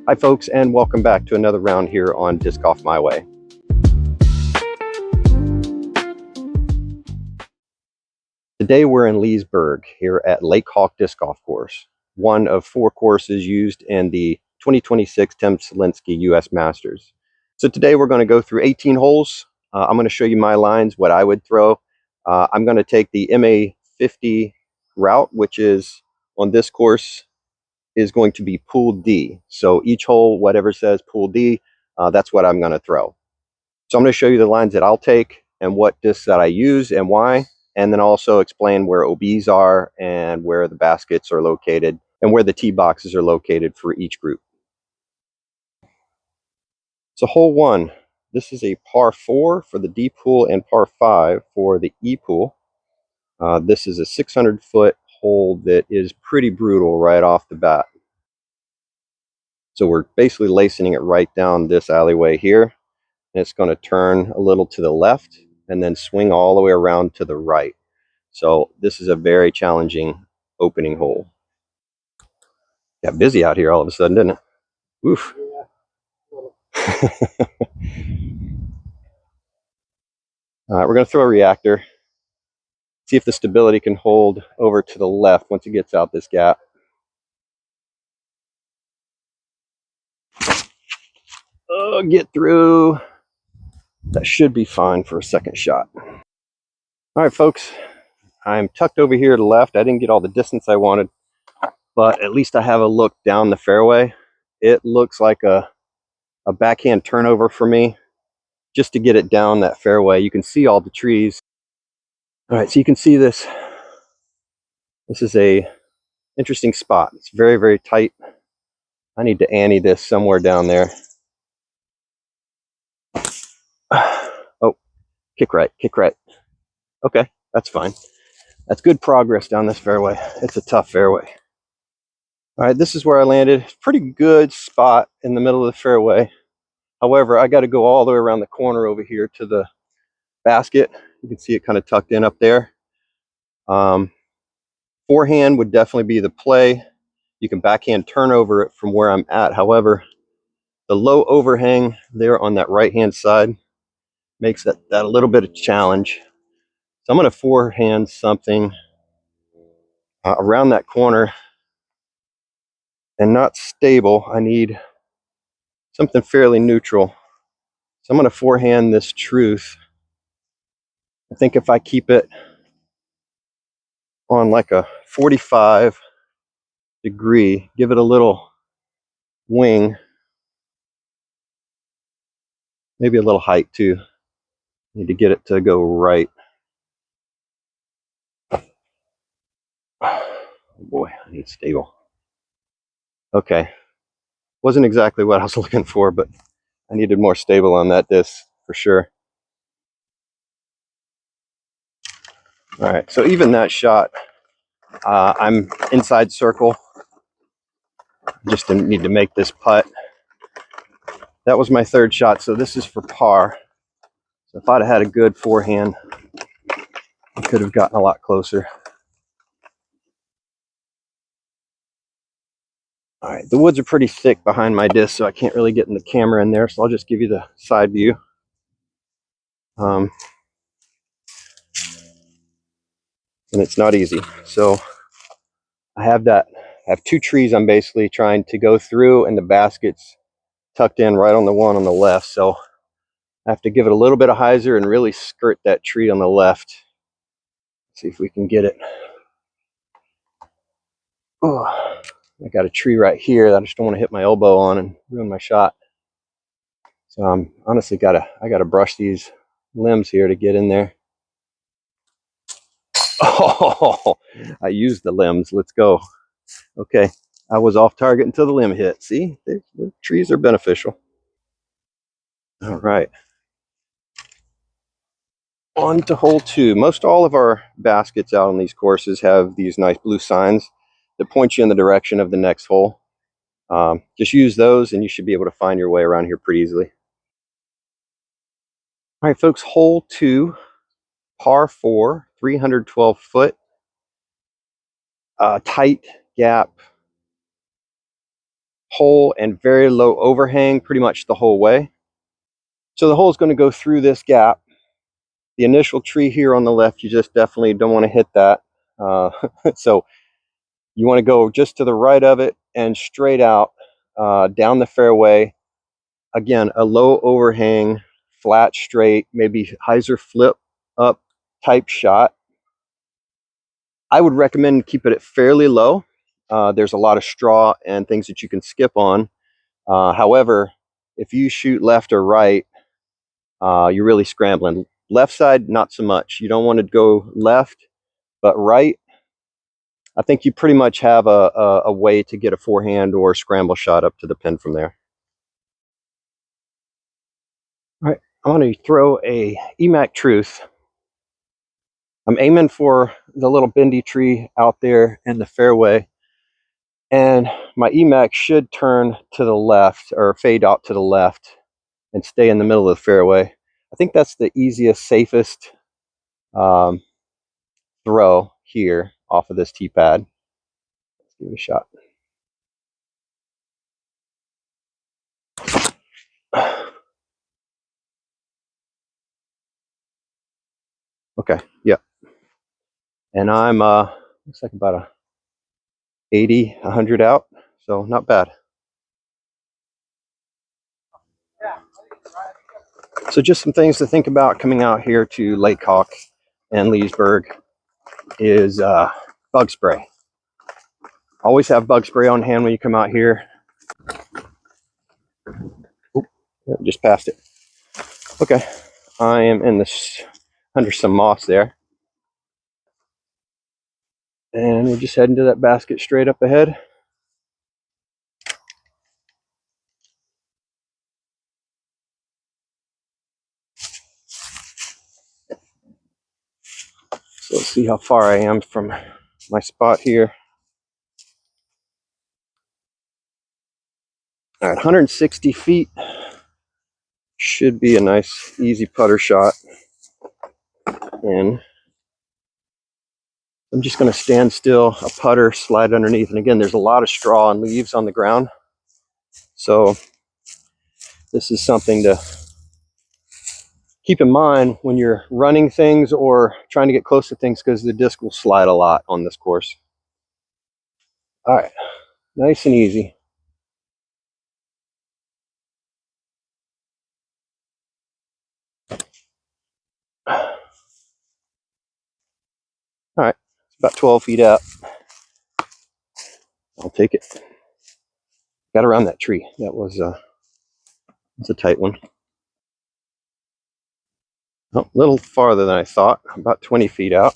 Hi folks, and welcome back to another round here on Disc Golf My Way. Today we're in Leesburg here at Lake Hawk Disc Golf Course, one of 4 courses used in the 2026 Tim Selinske US Masters. So today we're going to go through 18 holes. I'm going to show you my lines, what I would throw. I'm going to take the MA50 route, which is on this course is going to be pool D. So each hole, whatever says pool D, that's what I'm going to throw. So I'm going to show you the lines that I'll take and what discs that I use and why, and then also explain where OBs are and where the baskets are located and where the tee boxes are located for each group. So hole 1, this is a par 4 for the D pool and par 5 for the E pool. This is a 600-foot hole that is pretty brutal right off the bat. So we're basically lacing it right down this alleyway here. And it's going to turn a little to the left and then swing all the way around to the right. So this is a very challenging opening hole. Got busy out here all of a sudden, didn't it? Oof. All right, we're going to throw a reactor. See if the stability can hold over to the left once it gets out this gap. Oh, get through. That should be fine for a second shot. All right, folks. I'm tucked over here to the left. I didn't get all the distance I wanted, but at least I have a look down the fairway. It looks like a backhand turnover for me just to get it down that fairway. You can see all the trees. All right, so you can see this. This is a interesting spot. It's very, very tight. I need to ante this somewhere down there. Oh, kick right, kick right. Okay, that's fine. That's good progress down this fairway. It's a tough fairway. All right, this is where I landed. Pretty good spot in the middle of the fairway. However, I got to go all the way around the corner over here to the basket. You can see it kind of tucked in up there. Forehand would definitely be the play. You can backhand turn over it from where I'm at. However, the low overhang there on that right hand side makes that a little bit of a challenge. So I'm going to forehand something around that corner and not stable. I need something fairly neutral. So I'm going to forehand this truth. I think if I keep it on like a 45 degree, give it a little wing, maybe a little height too. Need to get it to go right. Oh boy, I need stable. Okay, wasn't exactly what I was looking for, but I needed more stable on that disc for sure. All right, so even that shot, I'm inside circle. Just need to make this putt. That was my 3rd shot, so this is for par. So if I'd have had a good forehand, I could have gotten a lot closer. All right, the woods are pretty thick behind my disc, so I can't really get in the camera in there, so I'll just give you the side view. And it's not easy. So I have 2 trees I'm basically trying to go through, and the basket's tucked in right on the one on the left. So I have to give it a little bit of hyzer and really skirt that tree on the left. See if we can get it. Oh, I got a tree right here that I just don't want to hit my elbow on and ruin my shot. So I'm honestly I gotta brush these limbs here to get in there. Oh, I used the limbs. Let's go. Okay, I was off target until the limb hit. See, the trees are beneficial. All right. On to hole 2. Most all of our baskets out on these courses have these nice blue signs that point you in the direction of the next hole. Just use those and you should be able to find your way around here pretty easily. All right, folks, hole 2, par 4, 312 foot, tight gap hole and very low overhang pretty much the whole way. So the hole is going to go through this gap. The initial tree here on the left, you just definitely don't want to hit that. So you want to go just to the right of it and straight out down the fairway. Again, a low overhang, flat, straight, maybe hyzer flip up type shot. I would recommend keep it at fairly low. There's a lot of straw and things that you can skip on. However, if you shoot left or right, you're really scrambling. Left side, not so much. You don't want to go left, but right, I think you pretty much have a way to get a forehand or scramble shot up to the pin from there. All right, I'm going to throw a EMAC Truth. I'm aiming for the little bendy tree out there in the fairway, and my EMAC should turn to the left or fade out to the left and stay in the middle of the fairway. I think that's the easiest, safest throw here off of this tee pad. Let's give it a shot. Okay, yep. And I'm looks like about a 80, 100 out, so not bad. So just some things to think about coming out here to Lake Hawk and Leesburg is bug spray. Always have bug spray on hand when you come out here. Oop, just passed it. Okay, I am in this under some moss there. And we're just heading to that basket straight up ahead. So let's see how far I am from my spot here. All right, 160 feet. Should be a nice, easy putter shot. And I'm just going to stand still, a putter, slide underneath. And again, there's a lot of straw and leaves on the ground. So this is something to keep in mind when you're running things or trying to get close to things, because the disc will slide a lot on this course. All right, nice and easy. All right, it's about 12 feet out. I'll take it. Got around that tree. That was it's a tight one. Oh, a little farther than I thought, about 20 feet out.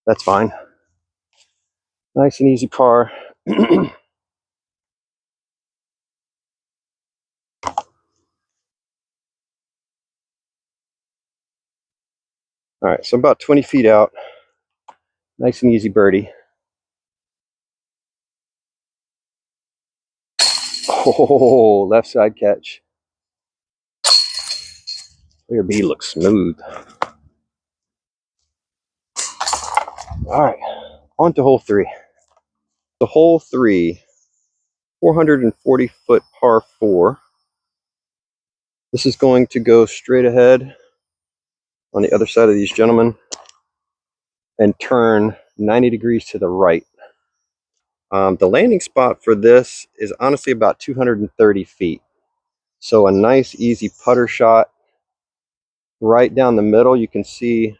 That's fine. Nice and easy par. All right, so about 20 feet out. Nice and easy birdie. Oh, left side catch. Clear B looks smooth. All right, on to hole 3. The hole 3, 440-foot par 4. This is going to go straight ahead on the other side of these gentlemen and turn 90 degrees to the right. The landing spot for this is honestly about 230 feet. So a nice, easy putter shot. Right down the middle, you can see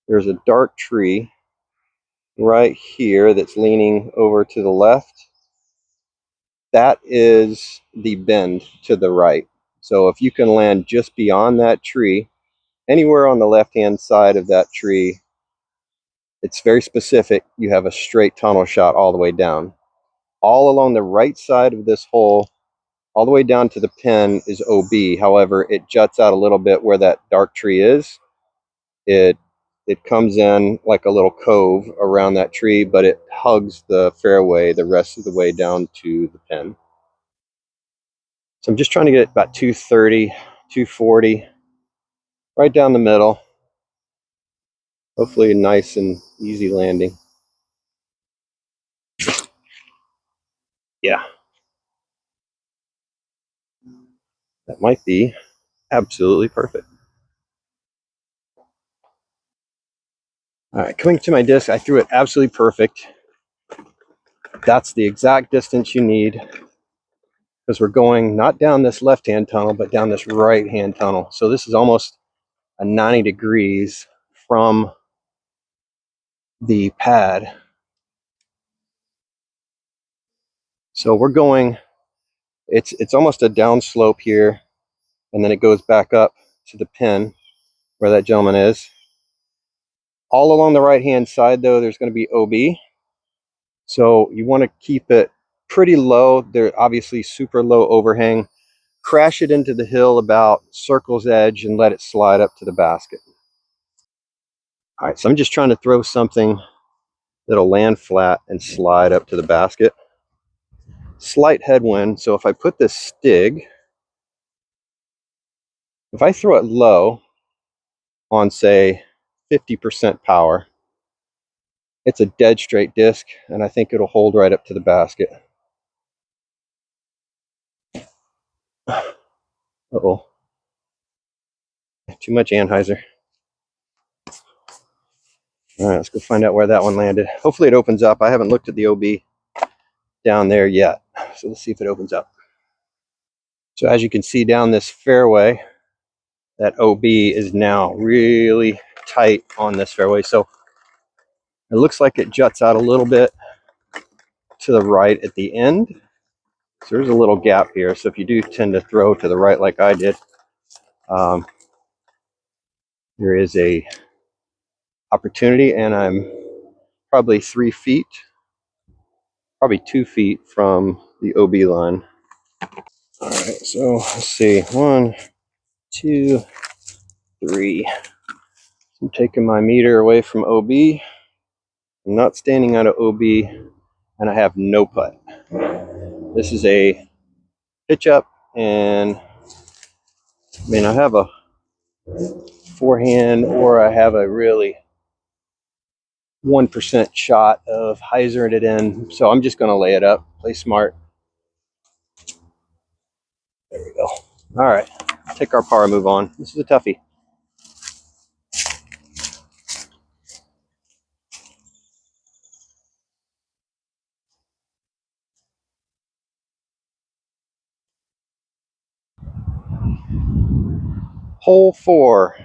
there's a dark tree right here that's leaning over to the left. That is the bend to the right. So if you can land just beyond that tree, anywhere on the left-hand side of that tree, it's very specific. You have a straight tunnel shot all the way down. All along the right side of this hole, all the way down to the pin, is OB. However, it juts out a little bit where that dark tree is. It comes in like a little cove around that tree, but it hugs the fairway the rest of the way down to the pin. So I'm just trying to get about 230, 240, right down the middle. Hopefully a nice and easy landing. Yeah, That might be absolutely perfect. All right, coming to my disc, I threw it absolutely perfect. That's the exact distance you need, because we're going not down this left-hand tunnel, but down this right-hand tunnel. So this is almost a 90 degrees from the pad. So we're going, it's almost a downslope here, and then it goes back up to the pin where that gentleman is. All along the right-hand side, though, there's going to be OB. So you want to keep it pretty low. They're obviously super low overhang. Crash it into the hill about circle's edge and let it slide up to the basket. All right, so I'm just trying to throw something that'll land flat and slide up to the basket. Slight headwind, so if I put this stig, if I throw it low on, say, 50% power, it's a dead straight disc, and I think it'll hold right up to the basket. Uh-oh. Too much Anheuser. All right, let's go find out where that one landed. Hopefully it opens up. I haven't looked at the OB down there yet, so let's see if it opens up. So as you can see down this fairway, that OB is now really tight on this fairway. So it looks like it juts out a little bit to the right at the end. So there's a little gap here. So if you do tend to throw to the right like I did, there is a opportunity, and I'm probably 3 feet, probably 2 feet from the OB line. All right, so let's see, 1, 2, 3. I'm taking my meter away from OB. I'm not standing out of OB, and I have no putt. This is a pitch up, and I mean, I have a forehand, or I have a really 1% shot of hyzering it in. So I'm just going to lay it up, play smart. There we go. All right, take our par, move on. This is a toughie. Hole 4,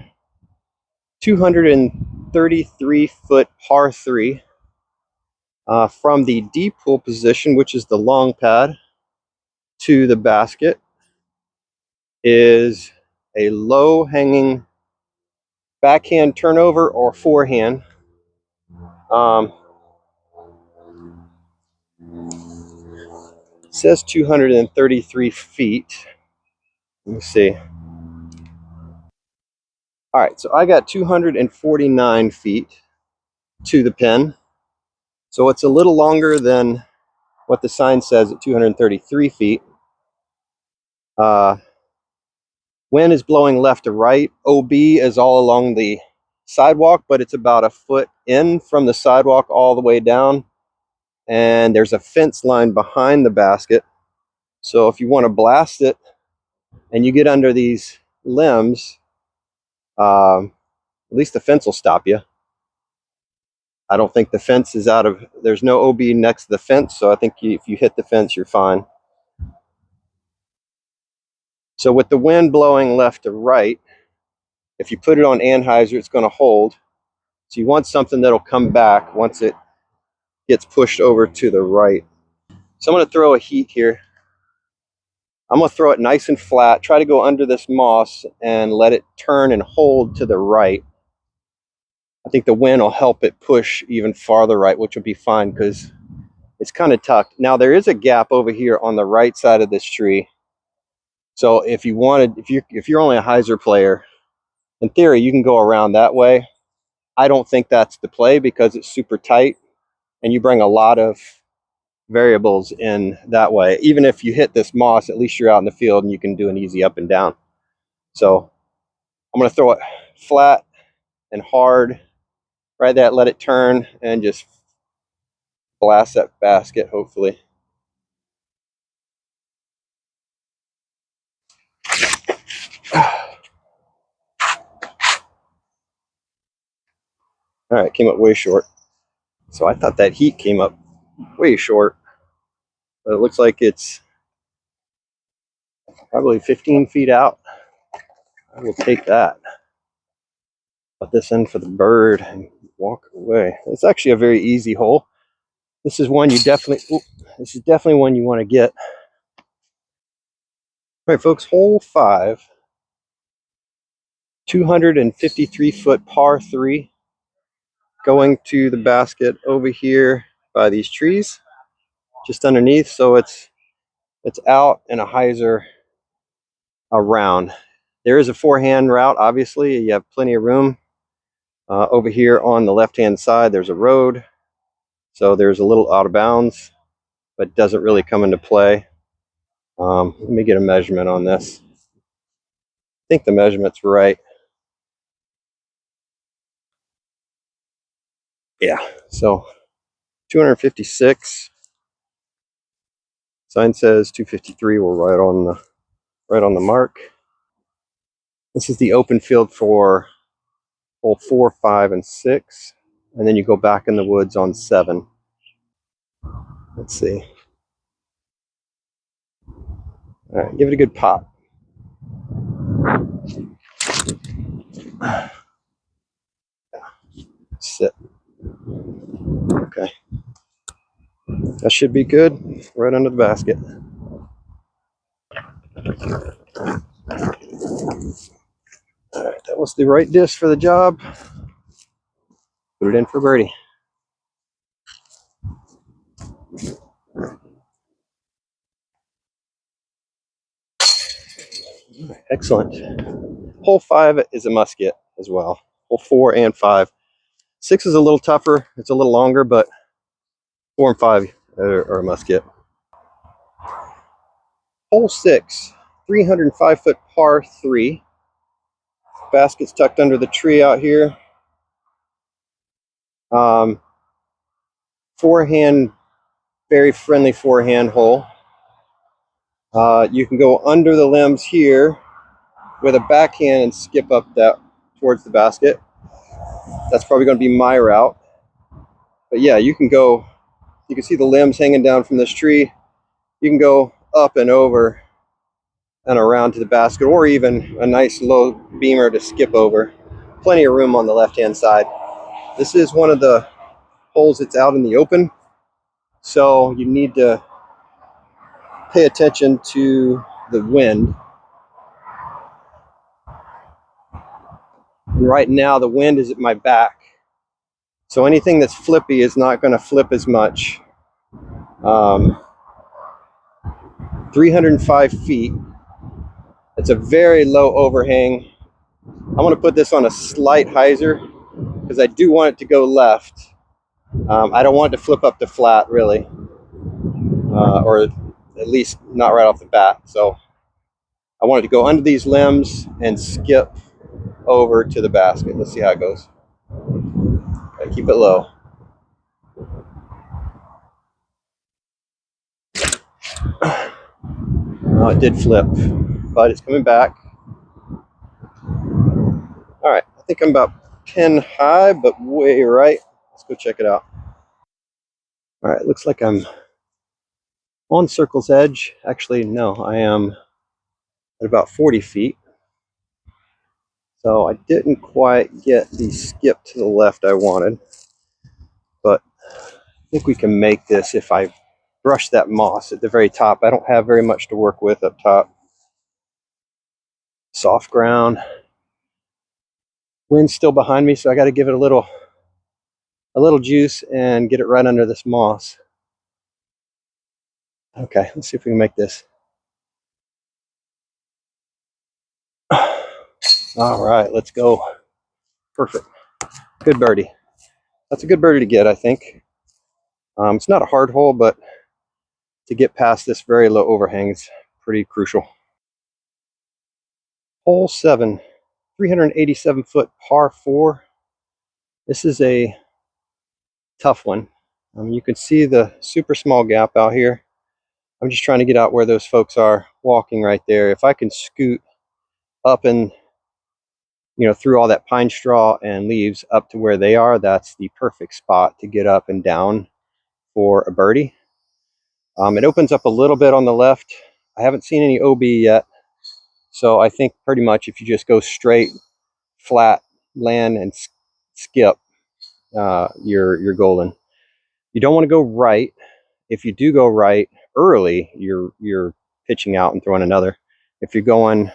233-foot par 3. From the deep pool position, which is the long pad, to the basket is a low hanging backhand turnover or forehand. It says 233 feet. Let me see. All right, so I got 249 feet to the pin. So it's a little longer than what the sign says at 233 feet. Wind is blowing left to right. OB is all along the sidewalk, but it's about a foot in from the sidewalk all the way down. And there's a fence line behind the basket. So if you want to blast it and you get under these limbs, at least the fence will stop you. I don't think the fence is out of, there's no OB next to the fence, so I think if you hit the fence, you're fine. So with the wind blowing left to right, if you put it on Anheuser, it's going to hold. So you want something that'll come back once it gets pushed over to the right. So I'm going to throw a heat here. I'm going to throw it nice and flat, try to go under this moss and let it turn and hold to the right. I think the wind will help it push even farther right, which will be fine because it's kind of tucked. Now there is a gap over here on the right side of this tree. So if you wanted, if you're only a hyzer player, in theory you can go around that way. I don't think that's the play because it's super tight and you bring a lot of variables in that way. Even if you hit this moss, at least you're out in the field and you can do an easy up and down. So I'm going to throw it flat and hard, right there, let it turn and just blast that basket, hopefully. All right, came up way short. So I thought that heat came up way short, but it looks like it's probably 15 feet out. I will take that. Put this in for the bird and walk away. It's actually a very easy hole. This is one you definitely, this is definitely one you want to get. All right, folks, hole 5, 253-foot par 3, going to the basket over here by these trees, just underneath. So it's out and a hyzer around. There is a forehand route, obviously. You have plenty of room. Over here on the left-hand side, there's a road. So there's a little out of bounds, but doesn't really come into play. Let me get a measurement on this. I think the measurement's right. Yeah, so 256. Sign says 253. We're right on the mark. This is the open field for hole 4, 5, and 6, and then you go back in the woods on 7. Let's see. All right, give it a good pop. Sit. Okay. That should be good. Right under the basket. All right, that was the right disc for the job. Put it in for birdie. Excellent. Hole 5 is a must get as well. Hole 4 and 5. 6 is a little tougher. It's a little longer, but 4 and 5 are a must get. Hole 6, 305-foot par 3. Basket's tucked under the tree out here. Forehand, very friendly forehand hole. You can go under the limbs here with a backhand and skip up that towards the basket. That's probably going to be my route. But yeah, you can go, you can see the limbs hanging down from this tree. You can go up and over and around to the basket, or even a nice low beamer to skip over. Plenty of room on the left-hand side. This is one of the holes that's out in the open, so you need to pay attention to the wind. And right now the wind is at my back, so anything that's flippy is not going to flip as much. 305 feet. It's a very low overhang. I'm going to put this on a slight hyzer because I do want it to go left. I don't want it to flip up to flat, really, or at least not right off the bat. So I want it to go under these limbs and skip over to the basket. Let's see how it goes. Gotta keep it low. Oh, it did flip, but it's coming back. All right, I think I'm about 10 high, but way right. Let's go check it out. All right, looks like I'm on circle's edge. Actually, no, I am at about 40 feet. So I didn't quite get the skip to the left I wanted, but I think we can make this if I brush that moss at the very top. I don't have very much to work with up top. Soft ground. Wind's still behind me, so I got to give it a little juice and get it right under this moss. Okay, let's see if we can make this. All right, let's go. Perfect. Good birdie. That's a good birdie to get, I think. It's not a hard hole, but to get past this very low overhang is pretty crucial. Hole 7, 387-foot par 4. This is a tough one. You can see the super small gap out here. I'm just trying to get out where those folks are walking right there. If I can scoot up and through all that pine straw and leaves up to where they are, that's the perfect spot to get up and down for a birdie. It opens up a little bit on the left. I haven't seen any OB yet, so I think pretty much if you just go straight, flat, land, and skip, you're golden. You don't want to go right. If you do go right early, you're pitching out and throwing another. If you're going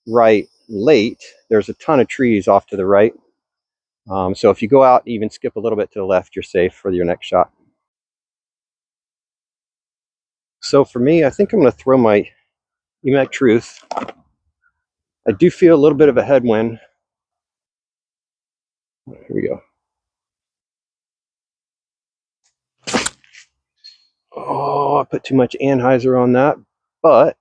right late, there's a ton of trees off to the right. So if you go out, even skip a little bit to the left, you're safe for your next shot. So for me, I think I'm going to throw my EMAC Truth. I do feel a little bit of a headwind. Here we go. Oh, I put too much anhyzer on that, but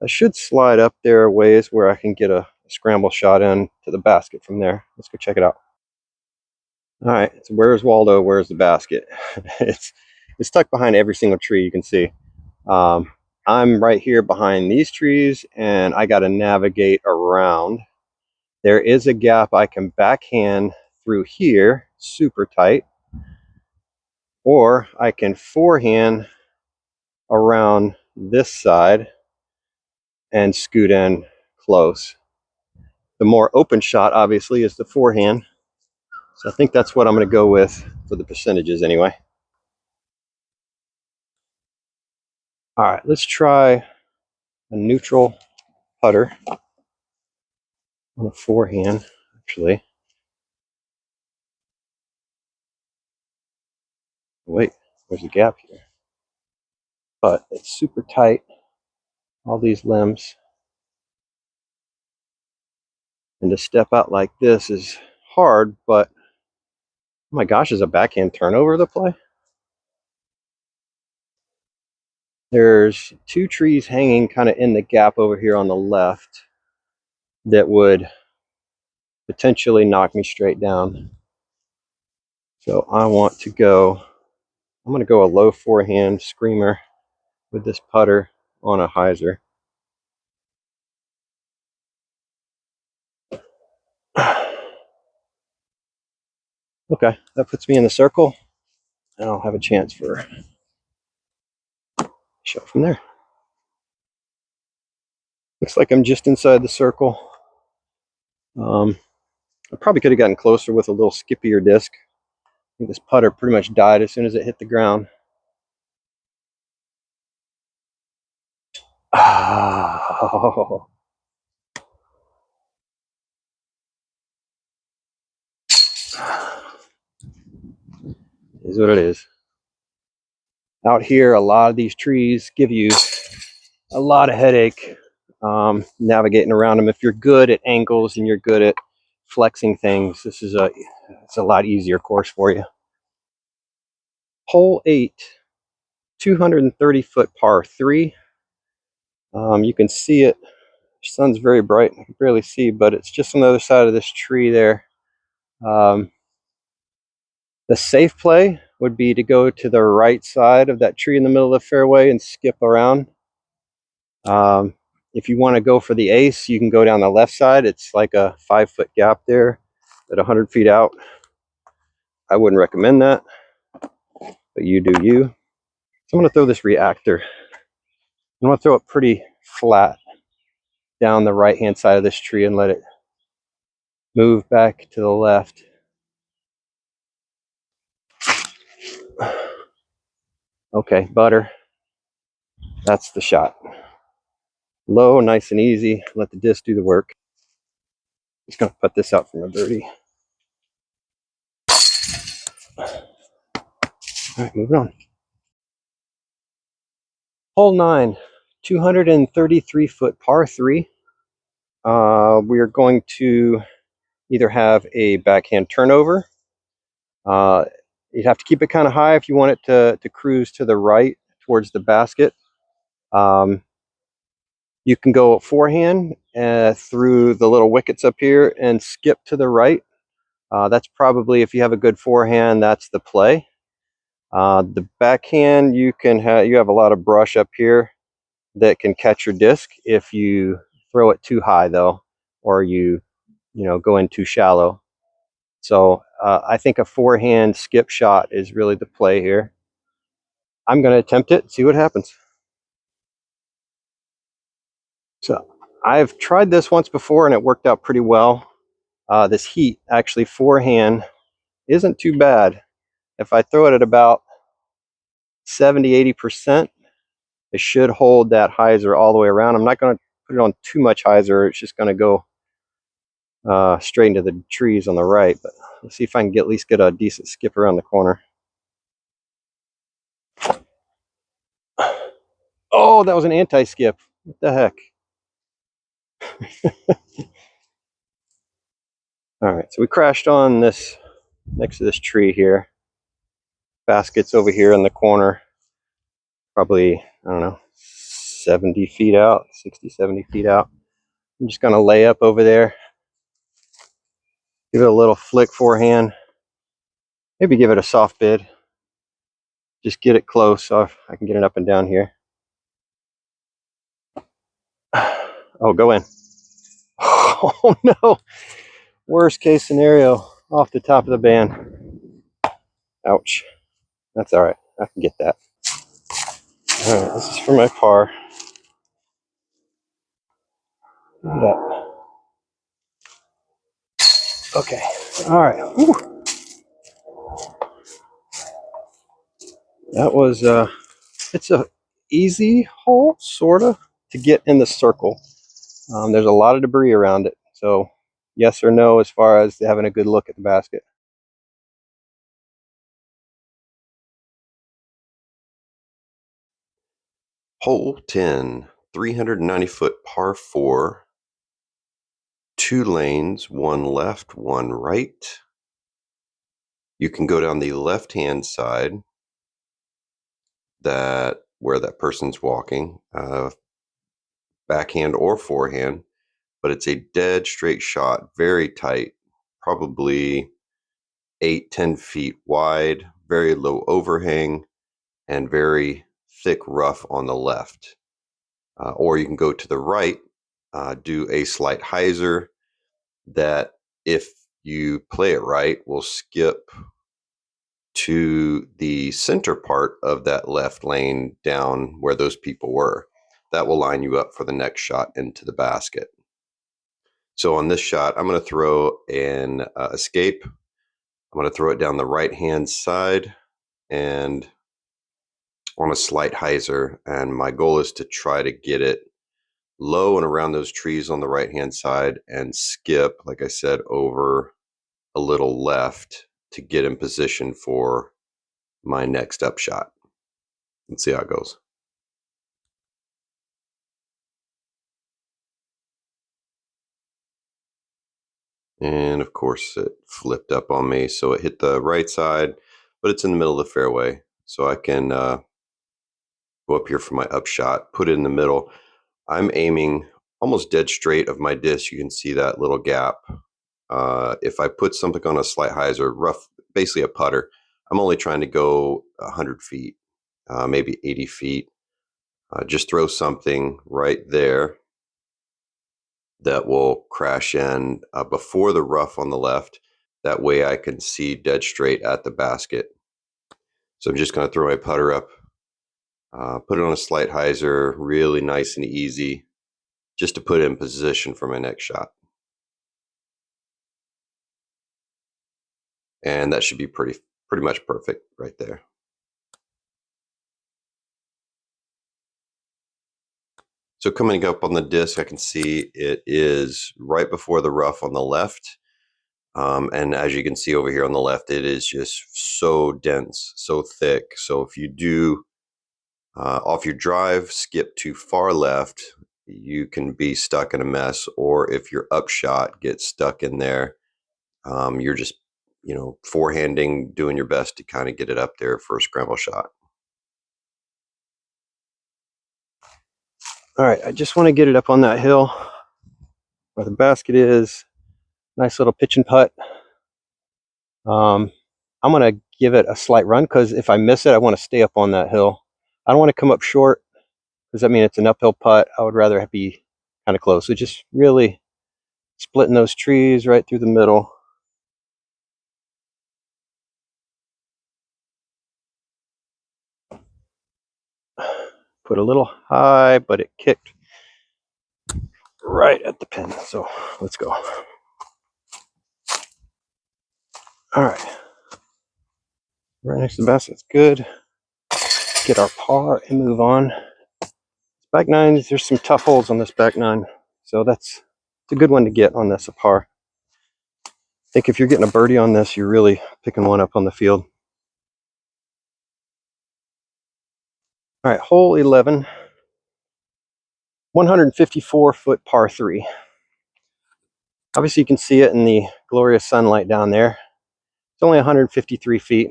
I should slide up there a ways where I can get a scramble shot in to the basket from there. Let's go check it out. All right, so where's Waldo? Where's the basket? it's tucked behind every single tree you can see. I'm right here behind these trees, and I got to navigate around. There is a gap I can backhand through here, super tight, or I can forehand around this side and scoot in close. The more open shot, obviously, is the forehand. So I think that's what I'm going to go with for the percentages anyway. All right, let's try a neutral putter on a forehand, actually. Wait, there's a gap here. But it's super tight, all these limbs. And to step out like this is hard, but oh my gosh, is a backhand turnover the play? There's two trees hanging kind of in the gap over here on the left that would potentially knock me straight down. So I want to go, I'm going to go a low forehand screamer with this putter on a hyzer. Okay, that puts me in the circle, and I'll have a chance for a shot from there. Looks like I'm just inside the circle. I probably could have gotten closer with a little skippier disc. I think this putter pretty much died as soon as it hit the ground. Oh. Is what it is. Out here, a lot of these trees give you a lot of headache navigating around them. If you're good at angles and you're good at flexing things, it's a lot easier course for you. Hole 8, 230-foot par 3. You can see it. The sun's very bright. I can barely see, but it's just on the other side of this tree there. The safe play would be to go to the right side of that tree in the middle of the fairway and skip around. If you want to go for the ace, you can go down the left side. It's like a 5-foot gap there at 100 feet out. I wouldn't recommend that, but you do you. So I'm going to throw this reactor. I'm going to throw it pretty flat down the right-hand side of this tree and let it move back to the left. Okay, butter. That's the shot. Low, nice and easy. Let the disc do the work. Just going to put this out for my birdie. All right, moving on. Hole 9, 233-foot par 3. We are going to either have a backhand turnover. You'd have to keep it kind of high if you want it to cruise to the right towards the basket. You can go forehand through the little wickets up here and skip to the right. That's probably, if you have a good forehand, that's the play. The backhand, you have a lot of brush up here that can catch your disc if you throw it too high, though. or you go in too shallow. So I think a forehand skip shot is really the play here. I'm going to attempt it, see what happens. So I've tried this once before and it worked out pretty well. This heat, actually forehand, isn't too bad. If I throw it at about 70–80%, it should hold that hyzer all the way around. I'm not going to put it on too much hyzer. It's just going to go straight into the trees on the right. But let's see if I can at least get a decent skip around the corner. Oh, that was an anti-skip. What the heck? All right, so we crashed on this next to this tree here. Basket's over here in the corner, probably, I don't know, 70 feet out, 60, 70 feet out. I'm just going to lay up over there, give it a little flick forehand, maybe give it a soft bid. Just get it close so I can get it up and down here. Oh, go in. Oh no, worst case scenario, off the top of the band. Ouch. That's all right, I can get that. All right, this is for my par. Okay, all right. Whew. That was it's a easy hole, sorta, to get in the circle. There's a lot of debris around it, so yes or no as far as having a good look at the basket. Hole 10, 390-foot par 4, 2 lanes, 1 left, 1 right. You can go down the left-hand side where that person's walking, backhand or forehand, but it's a dead straight shot, very tight, probably 8–10 feet wide, very low overhang, and very thick rough on the left. Or you can go to the right, do a slight hyzer that, if you play it right, will skip to the center part of that left lane down where those people were. That will line you up for the next shot into the basket. So on this shot, I'm going to throw an escape. I'm going to throw it down the right-hand side and on a slight hyzer. And my goal is to try to get it low and around those trees on the right-hand side and skip, like I said, over a little left to get in position for my next up shot. Let's see how it goes. And of course it flipped up on me, so it hit the right side, but it's in the middle of the fairway, so I can go up here for my up shot, put it in the middle. I'm aiming almost dead straight of my disc. You can see that little gap. If I put something on a slight hyzer, rough, basically a putter, I'm only trying to go 100 feet, maybe 80 feet. Just throw something right there that will crash in before the rough on the left. That way I can see dead straight at the basket. So I'm just going to throw my putter up, put it on a slight hyzer, really nice and easy, just to put it in position for my next shot. And that should be pretty much perfect right there. So coming up on the disc, I can see it is right before the rough on the left. And as you can see over here on the left, it is just so dense, so thick. So if you do, off your drive, skip too far left, you can be stuck in a mess. Or if your upshot gets stuck in there, you're just, forehanding, doing your best to kind of get it up there for a scramble shot. All right, I just want to get it up on that hill where the basket is. Nice little pitch and putt. I'm going to give it a slight run because if I miss it, I want to stay up on that hill. I don't want to come up short because, it's an uphill putt. I would rather be kind of close. So just really splitting those trees right through the middle. Put a little high, but it kicked right at the pin. So let's go. All right. Right next to the basket. That's good. Get our par and move on. Back nines, there's some tough holes on this back nine. So it's a good one to get on this, a par. I think if you're getting a birdie on this, you're really picking one up on the field. All right, hole 11. 154-foot par 3. Obviously, you can see it in the glorious sunlight down there. It's only 153 feet,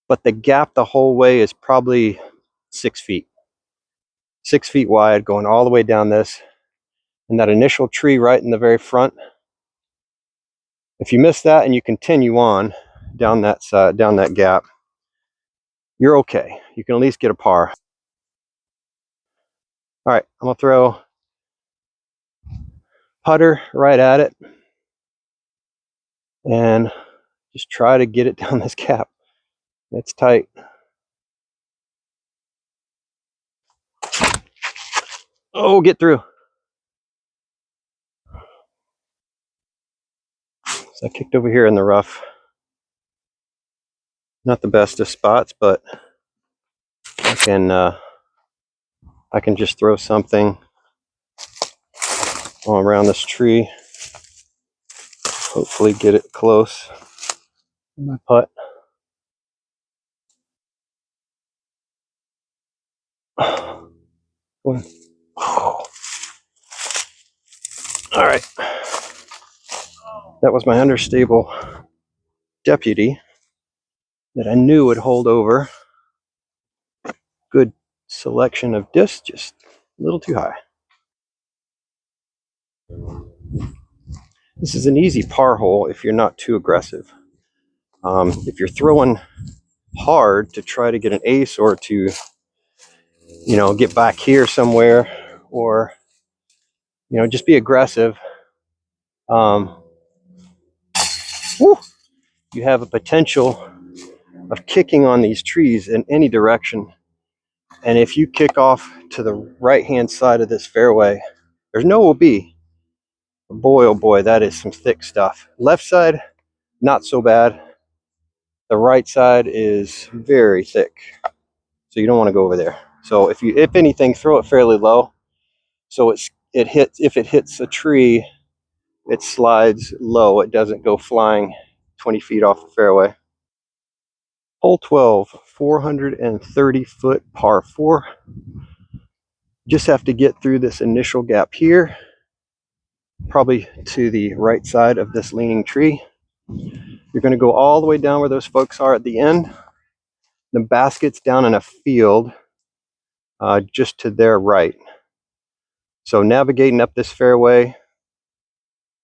but the gap the whole way is probably 6 feet. 6 feet wide, going all the way down this. And that initial tree right in the very front, if you miss that and you continue on down that side, down that gap, you're okay. You can at least get a par. All right, I'm gonna throw putter right at it and just try to get it down this gap. It's tight. Oh, get through. So I kicked over here in the rough. Not the best of spots, but I can just throw something all around this tree. Hopefully get it close. My putt. One. Oh. All right. That was my understable deputy that I knew would hold over. Good selection of discs, just a little too high. This is an easy par hole if you're not too aggressive. If you're throwing hard to try to get an ace or to, get back here somewhere, or, just be aggressive, you have a potential of kicking on these trees in any direction. And if you kick off to the right-hand side of this fairway, there's no OB. Boy, oh boy, that is some thick stuff. Left side, not so bad. The right side is very thick, so you don't want to go over there. So if anything, throw it fairly low, so if it hits a tree, it slides low. It doesn't go flying 20 feet off the fairway. Hole 12, 430-foot par 4. Just have to get through this initial gap here, probably to the right side of this leaning tree. You're going to go all the way down where those folks are at the end. The basket's down in a field just to their right. So navigating up this fairway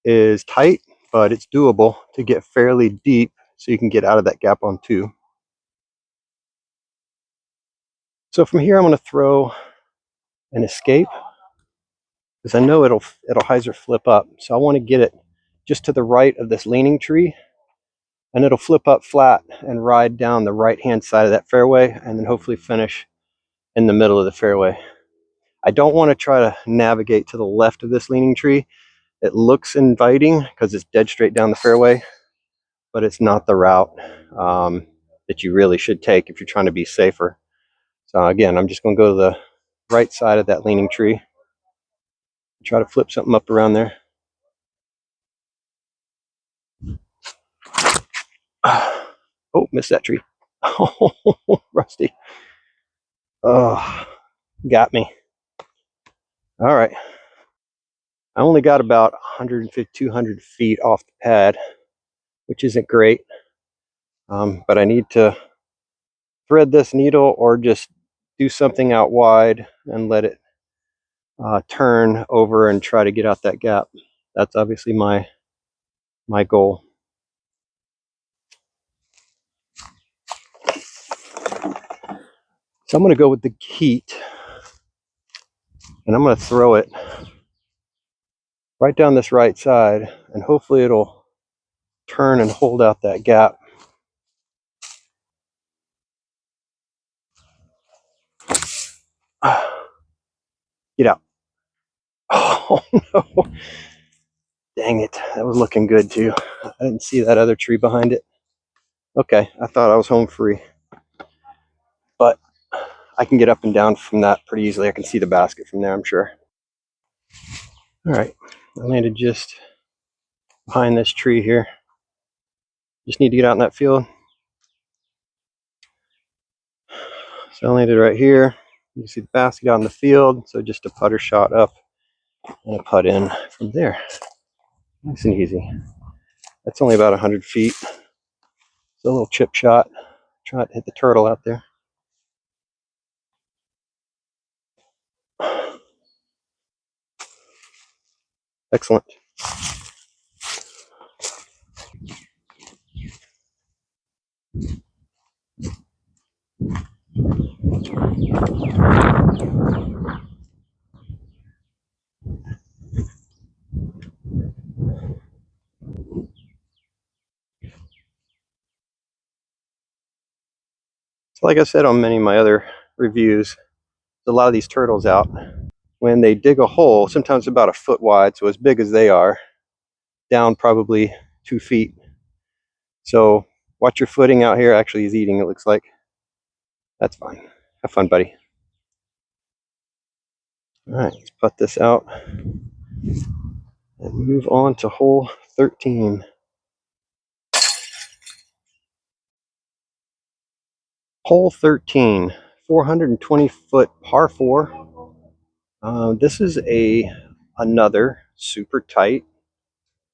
is tight, but it's doable to get fairly deep so you can get out of that gap on 2. So from here, I'm going to throw an escape because I know it'll hyzer flip up. So I want to get it just to the right of this leaning tree, and it'll flip up flat and ride down the right-hand side of that fairway, and then hopefully finish in the middle of the fairway. I don't want to try to navigate to the left of this leaning tree. It looks inviting because it's dead straight down the fairway, but it's not the route that you really should take if you're trying to be safer. So again, I'm just going to go to the right side of that leaning tree. Try to flip something up around there. Oh, missed that tree. Oh, rusty. Oh, got me. All right. I only got about 150, 200 feet off the pad, which isn't great. But I need to thread this needle or just do something out wide and let it turn over and try to get out that gap. That's obviously my goal. So I'm going to go with the heat, and I'm going to throw it right down this right side, and hopefully it'll turn and hold out that gap. Get out. Oh no. Dang it. That was looking good too. I didn't see that other tree behind it. Okay, I thought I was home free. But I can get up and down from that pretty easily. I can see the basket from there, I'm sure. All right, I landed just behind this tree here. Just need to get out in that field. So I landed right here. You can see the basket out in the field. So just a putter shot up and a putt in from there. Nice and easy. That's only about 100 feet. It's a little chip shot. Try to hit the turtle out there. Excellent. So like I said on many of my other reviews, a lot of these turtles out, when they dig a hole, sometimes about a foot wide, so as big as they are, down probably 2 feet. So watch your footing out here. Actually, he's eating, it looks like. That's fine. Have fun, buddy. All right, let's put this out and move on to hole 13. Hole 13, 420-foot par 4. This is another super tight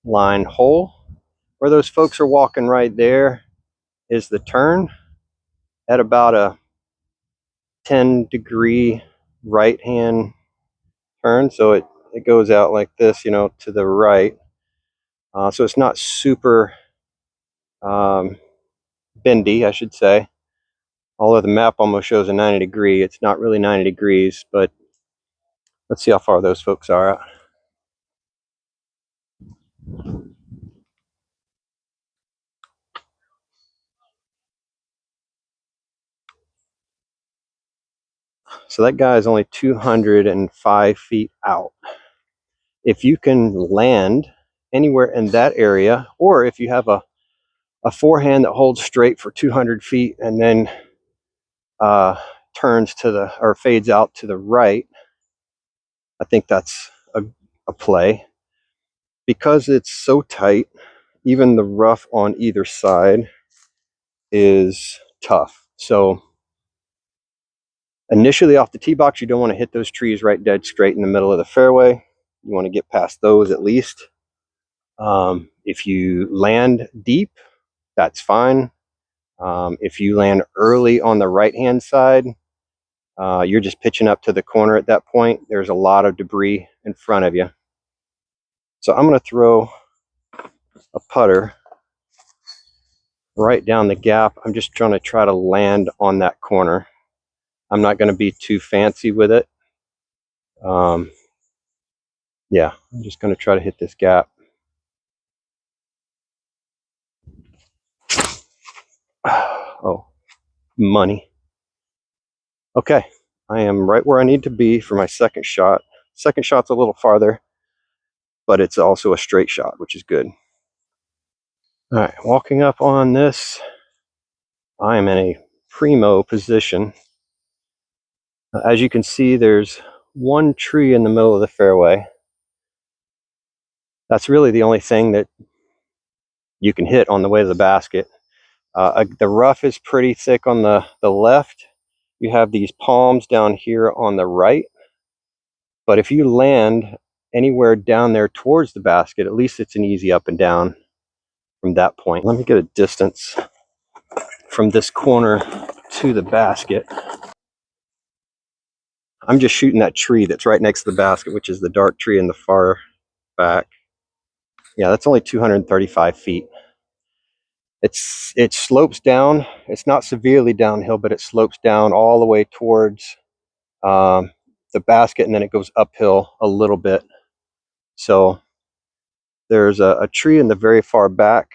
line hole. Where those folks are walking right there is the turn at about a 10-degree right hand turn. So it goes out like this, you know, to the right. So it's not super bendy, I should say. Although the map almost shows a 90-degree, it's not really 90 degrees, but let's see how far those folks are out. So that guy is only 205 feet out. If you can land anywhere in that area, or if you have a forehand that holds straight for 200 feet and then turns to the, or fades out to the right, I think that's a play. Because it's so tight, even the rough on either side is tough. So initially off the tee box, you don't want to hit those trees right dead straight in the middle of the fairway. You want to get past those at least. If you land deep, that's fine. If you land early on the right hand side, you're just pitching up to the corner at that point. There's a lot of debris in front of you. So I'm going to throw a putter right down the gap. I'm just trying to try to land on that corner. I'm not going to be too fancy with it. Yeah, I'm just going to try to hit this gap. Oh, money. Okay, I am right where I need to be for my second shot. Second shot's a little farther, but it's also a straight shot, which is good. All right, walking up on this, I am in a primo position. As you can see, there's one tree in the middle of the fairway. That's really the only thing that you can hit on the way to the basket. The rough is pretty thick on the left. You have these palms down here on the right. But if you land anywhere down there towards the basket, at least it's an easy up and down from that point. Let me get a distance from this corner to the basket. I'm just shooting that tree that's right next to the basket, which is the dark tree in the far back. Yeah, that's only 235 feet. It slopes down. It's not severely downhill, but it slopes down all the way towards the basket, and then it goes uphill a little bit. So There's a tree in the very far back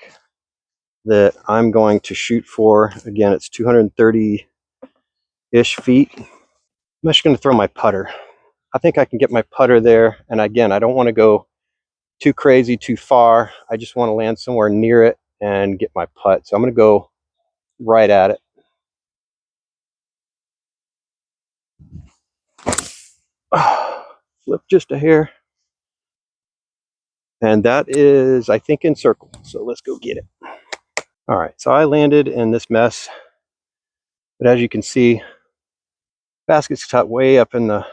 that I'm going to shoot for. Again, it's 230-ish feet. I'm just going to throw my putter. I think I can get my putter there. And again, I don't want to go too crazy, too far. I just want to land somewhere near it and get my putt. So I'm going to go right at it. Flip just a hair. And that is, I think, in circle. So let's go get it. All right, so I landed in this mess. But as you can see, basket's tucked way up in the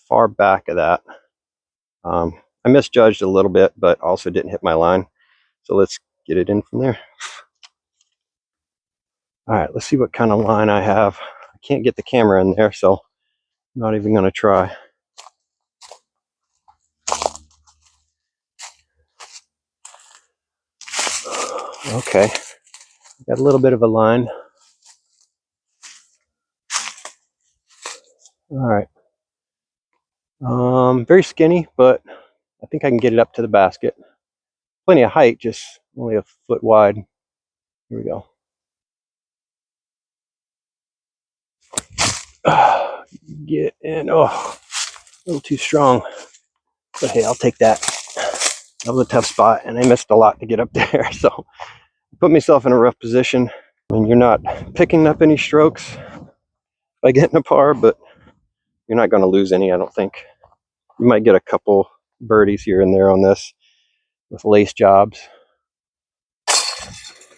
far back of that. I misjudged a little bit, but also didn't hit my line. So let's get it in from there. All right, let's see what kind of line I have. I can't get the camera in there, so I'm not even going to try. Okay, got a little bit of a line. All right. Very skinny, but I think I can get it up to the basket. Plenty of height, just only a foot wide. Here we go. Get in. Oh, a little too strong. But hey, I'll take that. That was a tough spot, and I missed a lot to get up there. So I put myself in a rough position. I mean, you're not picking up any strokes by getting a par, but you're not going to lose any, I don't think. You might get a couple birdies here and there on this with lace jobs.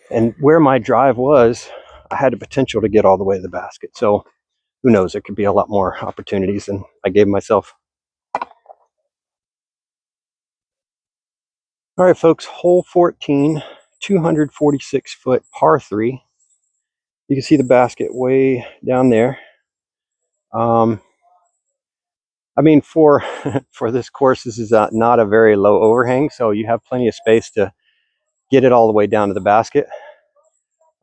And where my drive was, I had the potential to get all the way to the basket. So who knows, there could be a lot more opportunities than I gave myself. All right, folks, hole 14, 246-foot par 3. You can see the basket way down there. I mean, for this course, this is not a very low overhang, so you have plenty of space to get it all the way down to the basket.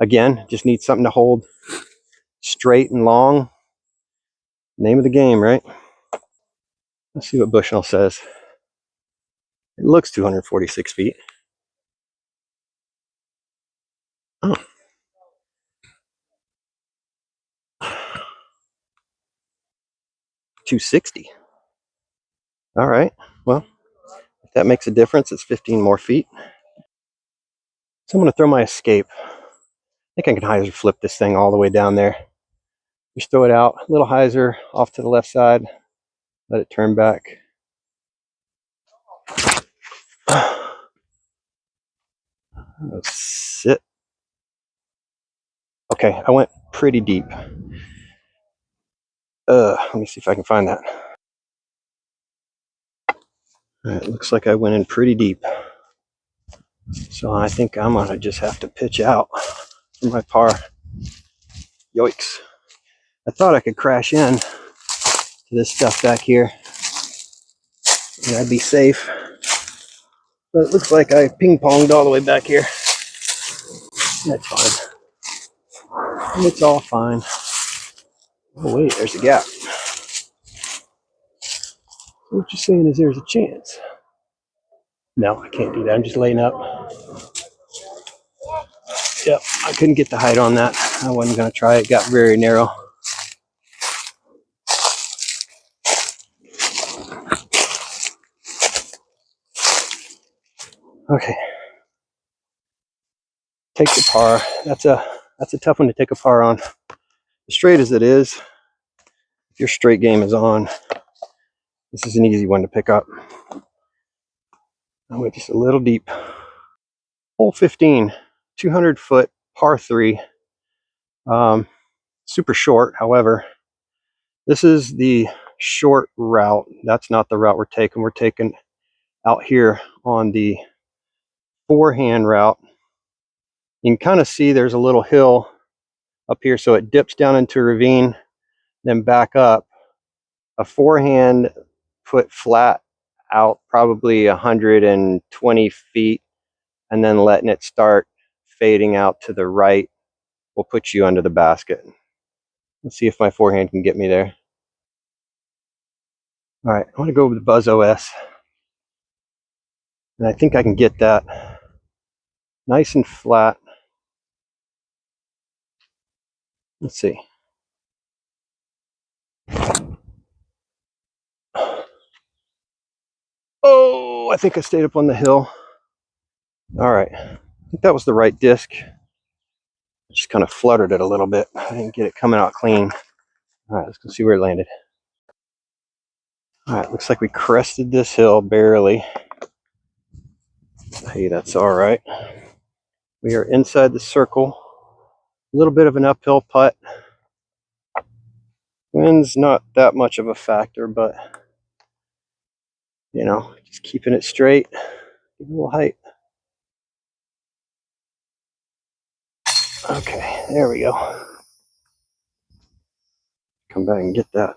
Again, just need something to hold straight and long. Name of the game, right? Let's see what Bushnell says. It looks 246 feet. Oh. 260. All right. Well, if that makes a difference, it's 15 more feet. So I'm going to throw my escape. I think I can hyzer flip this thing all the way down there. Just throw it out, a little hyzer off to the left side. Let it turn back. Let's sit. Okay, I went pretty deep. Let me see if I can find that. All right, looks like I went in pretty deep. So I think I'm gonna just have to pitch out for my par. Yoicks. I thought I could crash in to this stuff back here and I'd be safe. But it looks like I ping-ponged all the way back here. That's fine. It's all fine. Oh wait, there's a gap. What you're saying is there's a chance. No, I can't do that. I'm just laying up. Yep, I couldn't get the height on that. I wasn't going to try. It got very narrow. Okay. Take the par. That's a tough one to take a par on. As straight as it is, if your straight game is on, this is an easy one to pick up. I went just a little deep. Hole 15, 200-foot par 3. Super short, however. This is the short route. That's not the route we're taking. We're taking out here on the forehand route. You can kind of see there's a little hill up here, so it dips down into a ravine, then back up. A forehand put flat out probably 120 feet, and then letting it start fading out to the right will put you under the basket. Let's see if my forehand can get me there. All right, I want to go with the Buzz OS. And I think I can get that nice and flat. Let's see. Oh, I think I stayed up on the hill. All right, I think that was the right disc. Just kind of fluttered it a little bit. I didn't get it coming out clean. All right, let's go see where it landed. All right, looks like we crested this hill barely. Hey, that's all right. We are inside the circle. A little bit of an uphill putt. Wind's not that much of a factor, but you know, just keeping it straight. Give it a little height. Okay, there we go. Come back and get that.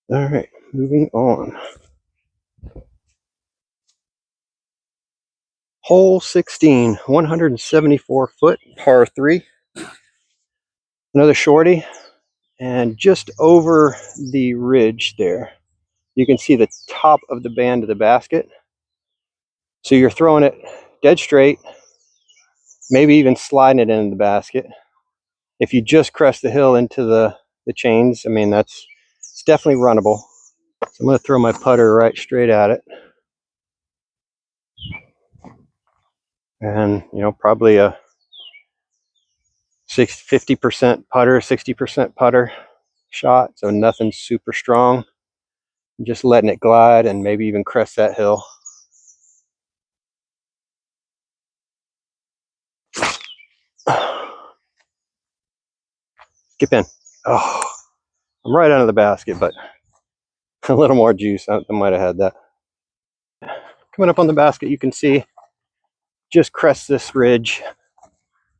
All right, moving on. Hole 16, 174 foot, par 3. Another shorty, and just over the ridge there, you can see the top of the band of the basket. So you're throwing it dead straight, maybe even sliding it in the basket. If you just crest the hill into the chains, I mean, it's definitely runnable. So I'm going to throw my putter right straight at it. And, you know, probably a 50% putter, 60% putter shot. So nothing super strong. I'm just letting it glide and maybe even crest that hill. Skip in. Oh, I'm right under the basket, but a little more juice. I might have had that. Coming up on the basket, you can see just crest this ridge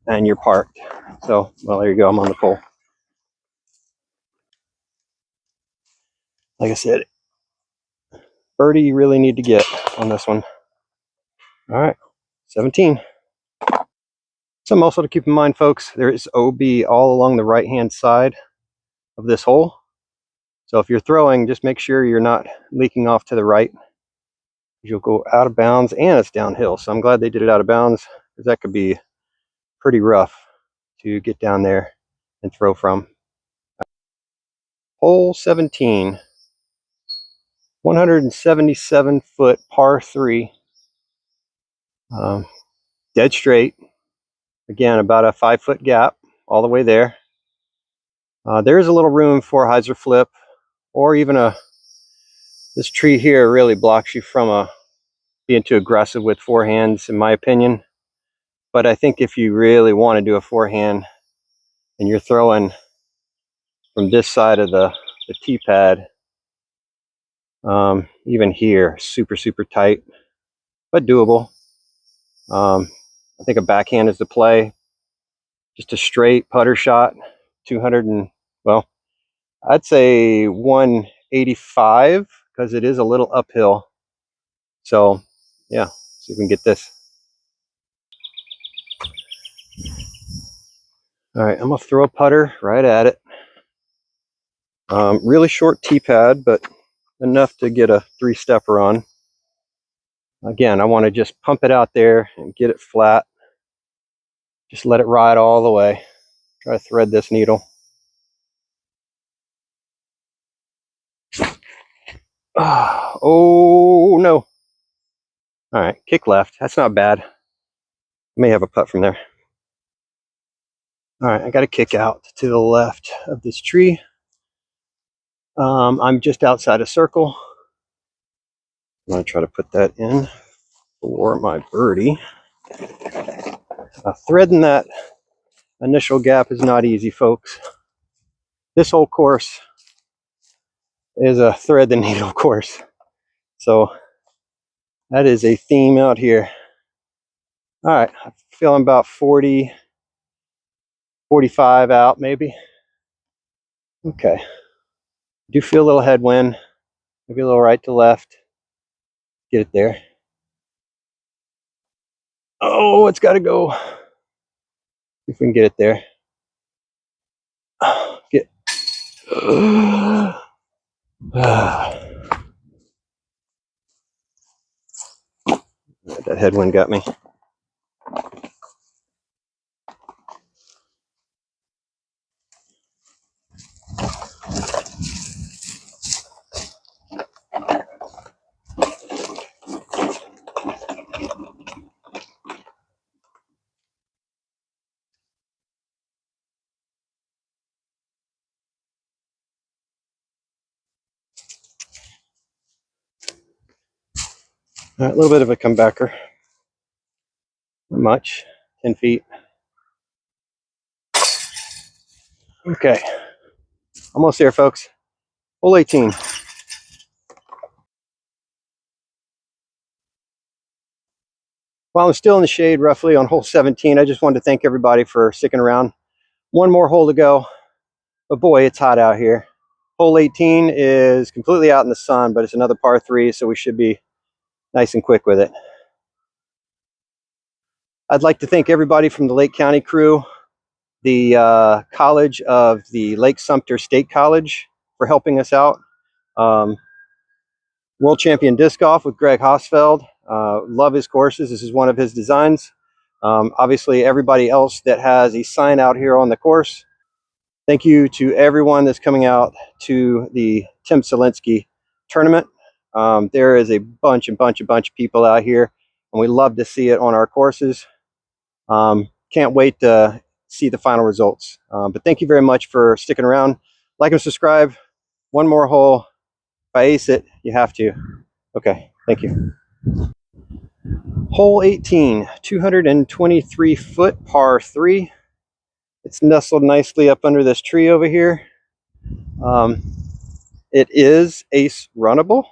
and you're parked. So, well, there you go. I'm on the pole. Like I said, birdie you really need to get on this one. All right, 17. Something also to keep in mind, folks, there is OB all along the right-hand side of this hole. So if you're throwing, just make sure you're not leaking off to the right. You'll go out of bounds, and it's downhill. So I'm glad they did it out of bounds, because that could be pretty rough to get down there and throw from. Hole 17, 177 foot par 3. Dead straight. Again, about a 5-foot gap all the way there. There is a little room for a hyzer flip, or even this tree here really blocks you from being too aggressive with forehands, in my opinion. But I think if you really want to do a forehand and you're throwing from this side of the tee pad, even here, super tight, but doable. I think a backhand is the play. Just a straight putter shot, 200 and, well, I'd say 185, because it is a little uphill. So yeah, see if we can get this. All right, I'm gonna throw a putter right at it. Really short tee pad, but enough to get a 3-stepper on. Again, I want to just pump it out there and get it flat. Just let it ride all the way. Try to thread this needle. Oh no. All right, kick left. That's not bad. May have a putt from there. All right, I got to kick out to the left of this tree. I'm just outside a circle. I'm going to try to put that in for my birdie. Threading that initial gap is not easy, folks. This whole course is a thread the needle course. So that is a theme out here. All right, I'm feeling about 40, 45 out maybe. Okay. Do feel a little headwind, maybe a little right to left. Get it there. Oh, it's got to go. See if we can get it there. That headwind got me. All right, a little bit of a comebacker. Not much. 10 feet. Okay. Almost there, folks. Hole 18. While I'm still in the shade, roughly on hole 17, I just wanted to thank everybody for sticking around. One more hole to go. But boy, it's hot out here. Hole 18 is completely out in the sun, but it's another par 3, so we should be nice and quick with it. I'd like to thank everybody from the Lake County crew, the College of the Lake Sumter State College for helping us out. World Champion Disc Golf with Greg Hosfeld. Love his courses. This is one of his designs. Obviously, everybody else that has a sign out here on the course. Thank you to everyone that's coming out to the Tim Selinske tournament. There is a bunch of people out here, and we love to see it on our courses. Can't wait to see the final results. But thank you very much for sticking around. Like and subscribe. One more hole. If I ace it, you have to. Okay, thank you. Hole 18, 223 foot par 3. It's nestled nicely up under this tree over here. It is ace runnable,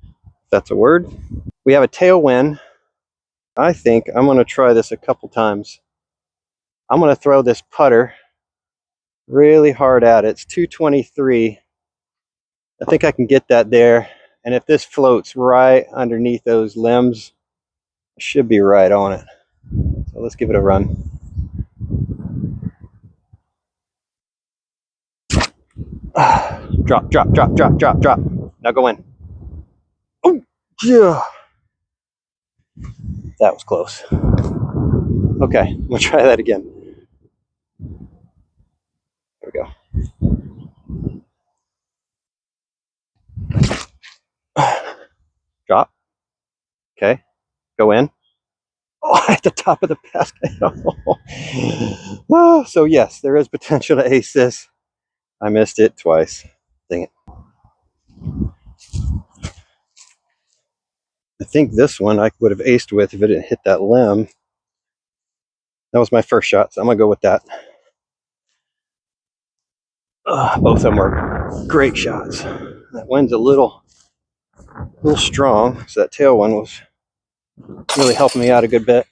if that's a word. We have a tailwind. I think I'm going to try this a couple times. I'm going to throw this putter really hard at it. It's 223. I think I can get that there. And if this floats right underneath those limbs, I should be right on it. So let's give it a run. Drop. Now go in. Oh, yeah. That was close. Okay, we'll try that again. There we go. Drop. Okay, go in. Oh, at the top of the basket. Oh, so yes, there is potential to ace this. I missed it twice. Dang it. I think this one I would have aced with if it didn't hit that limb. That was my first shot, so I'm going to go with that. Both of them were great shots. That wind's a little strong, so that tail one was really helping me out a good bit.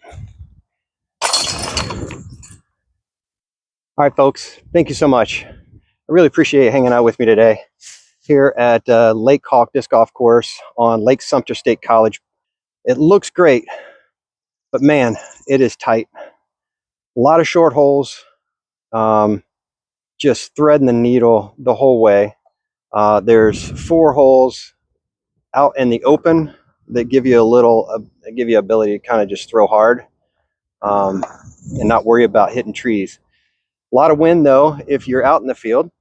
All right, folks, thank you so much. I really appreciate you hanging out with me today here at Lake Hawk Disc Golf Course on Lake Sumter State College. It looks great, but man, it is tight. A lot of short holes, just threading the needle the whole way. There's 4 holes out in the open that give you ability to kind of just throw hard and not worry about hitting trees. A lot of wind though if you're out in the field.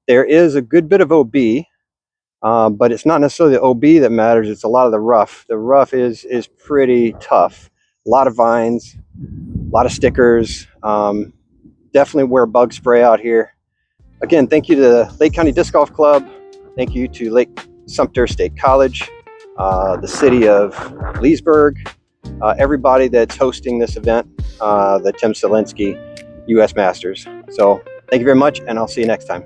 There is a good bit of OB, but it's not necessarily the OB that matters. It's a lot of the rough. The rough is pretty tough. A lot of vines, a lot of stickers. Definitely wear bug spray out here. Again, thank you to the Lake County Disc Golf Club. Thank you to Lake Sumter State College, the city of Leesburg, everybody that's hosting this event, the Tim Selinske US Masters. So thank you very much, and I'll see you next time.